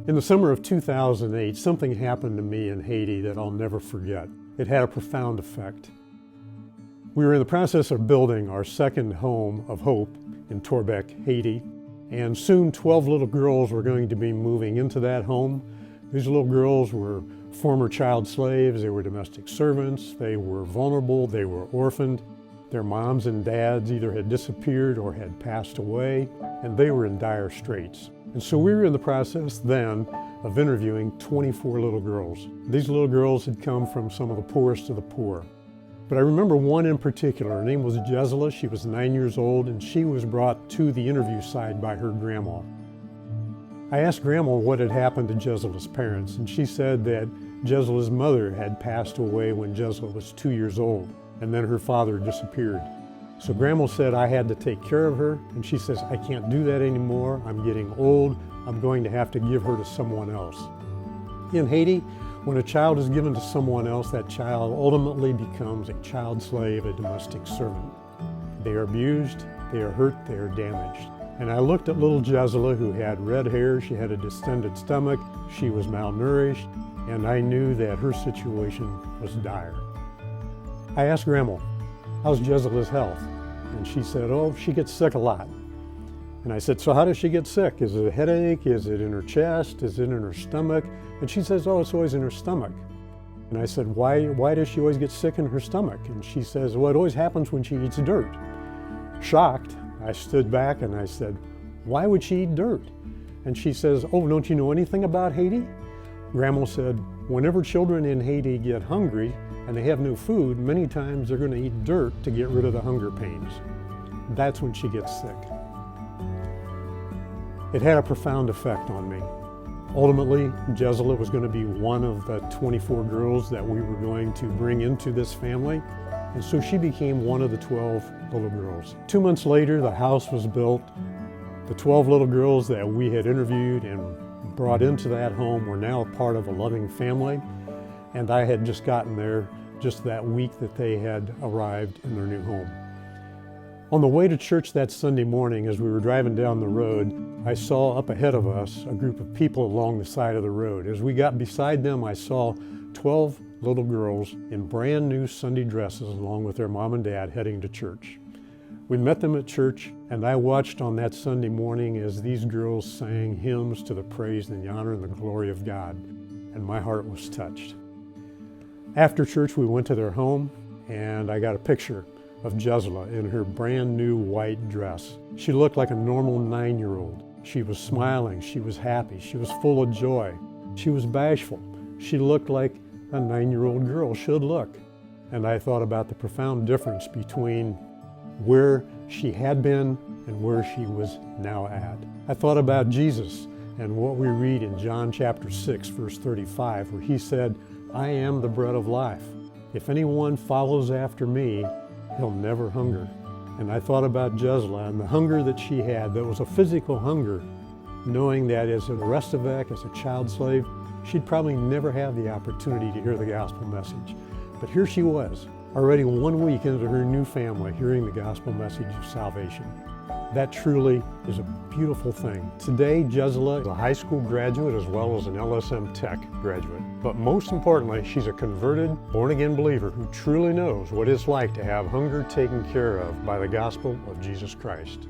In the summer of 2008, something happened to me in Haiti that I'll never forget. It had a profound effect. We were in the process of building our second home of hope in Torbec, Haiti, and soon 12 little girls were going to be moving into that home. These little girls were former child slaves, they were domestic servants, they were vulnerable, they were orphaned. Their moms and dads either had disappeared or had passed away, and they were in dire straits. And so we were in the process then of interviewing 24 little girls. These little girls had come from some of the poorest of the poor. But I remember one in particular. Her name was Jesulah. She was 9 years old, and she was brought to the interview side by her grandma. I asked Grandma what had happened to Jesulah's parents, and she said that Jesulah's mother had passed away when Jesulah was 2 years old, and then her father disappeared. So Grandma said I had to take care of her, and she says, I can't do that anymore. I'm getting old. I'm going to have to give her to someone else. In Haiti, when a child is given to someone else, that child ultimately becomes a child slave, a domestic servant. They are abused, they are hurt, they are damaged. And I looked at little Jesulah, who had red hair, she had a distended stomach, she was malnourished, and I knew that her situation was dire. I asked Grandma, how's Jesulah's health? And she said, oh, she gets sick a lot. And I said, so how does she get sick? Is it a headache? Is it in her chest? Is it in her stomach? And she says, oh, it's always in her stomach. And I said, why does she always get sick in her stomach? And she says, well, it always happens when she eats dirt. Shocked, I stood back and I said, why would she eat dirt? And she says, oh, don't you know anything about Haiti? Grandma said, whenever children in Haiti get hungry and they have no food, many times they're going to eat dirt to get rid of the hunger pains. That's when she gets sick. It had a profound effect on me. Ultimately, Jesulah was going to be one of the 24 girls that we were going to bring into this family, and so she became one of the 12 little girls. 2 months later, the house was built. The 12 little girls that we had interviewed and brought into that home were now part of a loving family, and I had just gotten there just that week that they had arrived in their new home. On the way to church that Sunday morning, as we were driving down the road, I saw up ahead of us a group of people along the side of the road. As we got beside them, I saw 12 little girls in brand new Sunday dresses along with their mom and dad heading to church. We met them at church, and I watched on that Sunday morning as these girls sang hymns to the praise and the honor and the glory of God, and my heart was touched. After church, we went to their home, and I got a picture of Jesulah in her brand new white dress. She looked like a normal 9-year-old. She was smiling, she was happy, she was full of joy. She was bashful. She looked like a 9-year-old girl should look. And I thought about the profound difference between where she had been and where she was now at. I thought about Jesus and what we read in John chapter 6, verse 35, where he said, I am the bread of life. If anyone follows after me, he'll never hunger. And I thought about Jesulah and the hunger that she had, that was a physical hunger, knowing that as a Restavec, as a child slave, she'd probably never have the opportunity to hear the gospel message. But here she was, already 1 week into her new family, hearing the gospel message of salvation. That truly is a beautiful thing. Today, Jesulah is a high school graduate as well as an LSM Tech graduate. But most importantly, she's a converted, born-again believer who truly knows what it's like to have hunger taken care of by the gospel of Jesus Christ.